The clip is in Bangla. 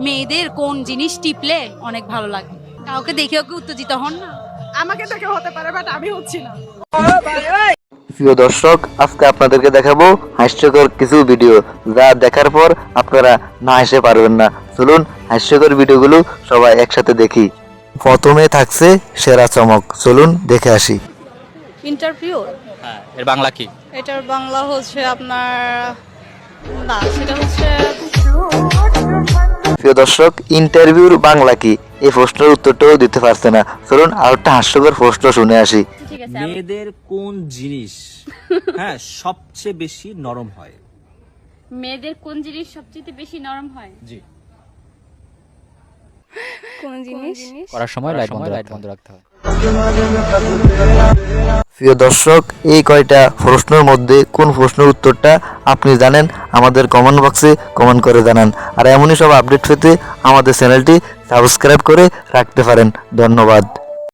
মেয়েদের কোন জিনিস টিপলে অনেক ভালো লাগে? কাউকে দেখে ওকে উত্তেজিত হন না? আমাকে দেখে হতে পারে, বাট আমি হচ্ছি না। প্রিয় দর্শক, আজকে আপনাদেরকে দেখাবো হাস্যকর কিছু ভিডিও, যা দেখার পর আপনারা না হেসে পারবেন না। চলুন হাস্যকর ভিডিওগুলো সবাই একসাথে দেখি। প্রথমে থাকছে সেরা চমক, চলুন দেখে আসি। ইন্টারভিউ, হ্যাঁ, এর বাংলা কি? এটার বাংলা হচ্ছে আপনার, না সেটা হচ্ছে প্রিয় দর্শক, ইন্টারভিউর বাংলা কি, এই প্রশ্নের উত্তরটাও দিতে পারছে না। চলুন আর একটা হাস্যকর প্রশ্ন শুনে আসি। ঠিক আছে, মেয়েদের কোন জিনিস হ্যাঁ সবচেয়ে বেশি নরম হয়? মেয়েদের কোন জিনিস সবচেয়ে বেশি নরম হয়? জি, কোন জিনিস? করার সময় লাইট বন্ধ রাখতে হয়। প্রিয় দর্শক, এই কয়টা প্রশ্নের মধ্যে কোন প্রশ্নের উত্তরটা আপনি জানেন আমাদের কমেন্ট বক্সে কমেন্ট করে জানান। আর এমনই সব আপডেট পেতে আমাদের চ্যানেলটি সাবস্ক্রাইব করে রাখতে পারেন। ধন্যবাদ।